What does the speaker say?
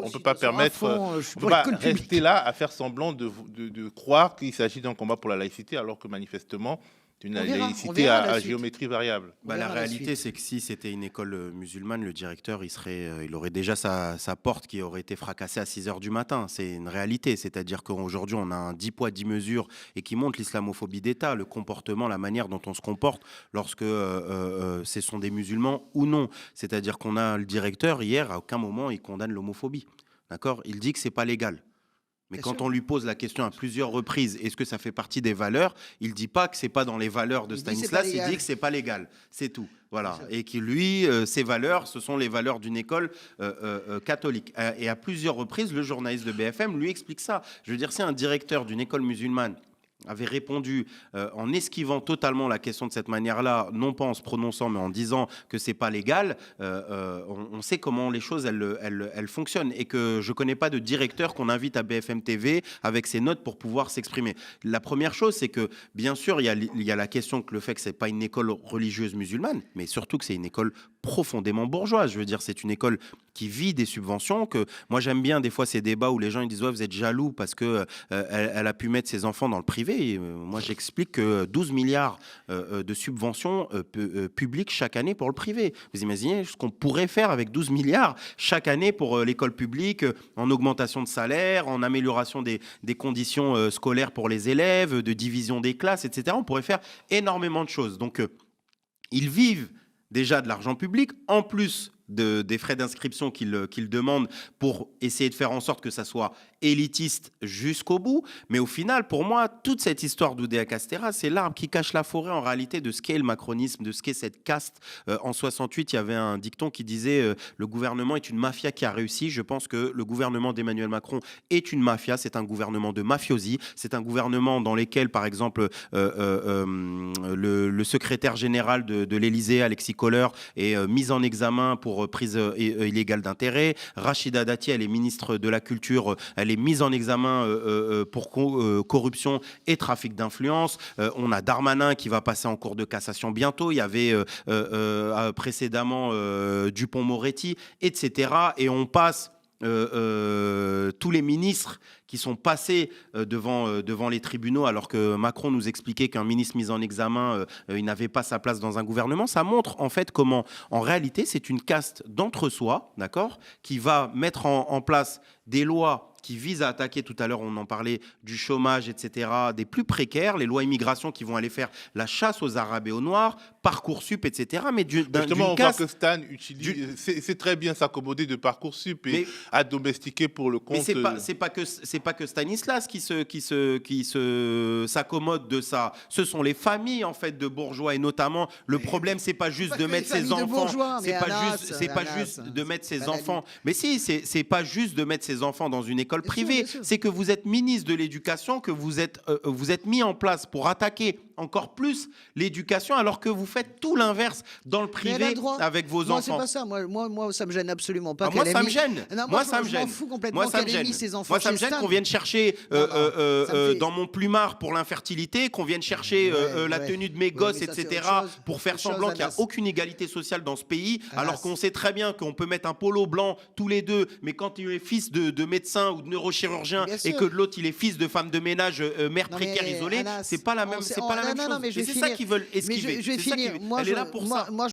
on aussi peut pas de sang à permettre, fond, je suis on peut pour pas l'école publique. rester là à faire semblant de croire qu'il s'agit d'un combat pour la laïcité, alors que manifestement, c'est une On laïcité verra la à suite. géométrie variable. On La verra la réalité, suite. c'est que si c'était une école musulmane, le directeur, il aurait déjà sa porte qui aurait été fracassée à 6 heures du matin. C'est une réalité. C'est-à-dire qu'aujourd'hui, on a un 10 poids, 10 mesures et qui montre l'islamophobie d'État, le comportement, la manière dont on se comporte lorsque ce sont des musulmans ou non. C'est-à-dire qu'on a le directeur, hier, à aucun moment, il condamne l'homophobie. D'accord ? Il dit que c'est pas légal. Mais Bien quand sûr. on lui pose la question à plusieurs reprises, est-ce que ça fait partie des valeurs, il dit pas que c'est pas dans les valeurs de Il dit c'est Stanislas, pas il légal. dit que c'est pas légal, c'est tout. Voilà. C'est ça. Et que lui, ses valeurs, ce sont les valeurs d'une école catholique. Et à plusieurs reprises, le journaliste de BFM lui explique ça. Je veux dire, si un directeur d'une école musulmane avait répondu en esquivant totalement la question de cette manière-là, non pas en se prononçant, mais en disant que c'est pas légal, on sait comment les choses elles fonctionnent et que je connais pas de directeur qu'on invite à BFM TV avec ses notes pour pouvoir s'exprimer. La première chose, c'est que bien sûr, il y a la question que le fait que c'est pas une école religieuse musulmane, mais surtout que c'est une école profondément bourgeoise. Je veux dire, c'est une école qui vit des subventions. Que moi j'aime bien des fois ces débats où les gens ils disent ouais, vous êtes jaloux parce que elle a pu mettre ses enfants dans le privé. Et, moi j'explique que 12 milliards de subventions publiques chaque année pour le privé. Vous imaginez ce qu'on pourrait faire avec 12 milliards chaque année pour l'école publique, en augmentation de salaire, en amélioration des conditions scolaires pour les élèves, de division des classes, etc. On pourrait faire énormément de choses. Donc ils vivent déjà de l'argent public, en plus des frais d'inscription qu'ils demandent pour essayer de faire en sorte que ça soit élitiste jusqu'au bout. Mais au final, pour moi, toute cette histoire d'Oudéa Castéra, c'est l'arbre qui cache la forêt en réalité de ce qu'est le macronisme, de ce qu'est cette caste. En 68, il y avait un dicton qui disait le gouvernement est une mafia qui a réussi. Je pense que le gouvernement d'Emmanuel Macron est une mafia. C'est un gouvernement de mafiosi. C'est un gouvernement dans lequel, par exemple, le secrétaire général de l'Élysée, Alexis Kohler, est mis en examen pour prise illégale d'intérêt. Rachida Dati, elle est ministre de la Culture, elle est mise en examen pour corruption et trafic d'influence. On a Darmanin qui va passer en cour de cassation bientôt. Il y avait précédemment Dupond-Moretti, etc. Et on passe tous les ministres qui sont passés devant les tribunaux alors que Macron nous expliquait qu'un ministre mis en examen, il n'avait pas sa place dans un gouvernement. Ça montre en fait comment, en réalité, c'est une caste d'entre-soi, d'accord, qui va mettre en place des lois qui visent à attaquer, tout à l'heure on en parlait, du chômage, etc., des plus précaires, les lois immigration qui vont aller faire la chasse aux Arabes et aux Noirs, Parcoursup, etc. Mais Justement, on voit que Stan utilise, c'est très bien s'accommoder de Parcoursup et à domestiquer pour le compte. Mais c'est pas que Stanislas qui s'accommode de ça. Ce sont les familles en fait de bourgeois et notamment le problème c'est pas juste de mettre ses enfants, c'est pas juste de mettre ses enfants. Mais si, c'est pas juste de mettre ses enfants dans une école privée. C'est que vous êtes ministre de l'éducation, que vous êtes mis en place pour attaquer encore plus l'éducation alors que vous faites tout l'inverse dans le privé avec vos enfants. Moi, c'est pas ça. Moi, ça me gêne absolument pas. Moi, ça me gêne. Moi, ça me je gêne. m'en fous complètement qu'elle ait mis ses enfants. Moi, ça me gêne qu'on vienne chercher dans mon plumard pour l'infertilité, qu'on vienne chercher la tenue de mes gosses, etc. pour faire semblant qu'il n'y a aucune égalité sociale dans ce pays, alors qu'on sait très bien qu'on peut mettre un polo blanc tous les deux, mais quand il est fils de médecin ou de neurochirurgien et que l'autre il est fils de femme de ménage, mère précaire isolée, c'est pas la même chose. Mais c'est ça qu'ils veulent esquiver. Je vais finir. Elle est là pour ça. Moi,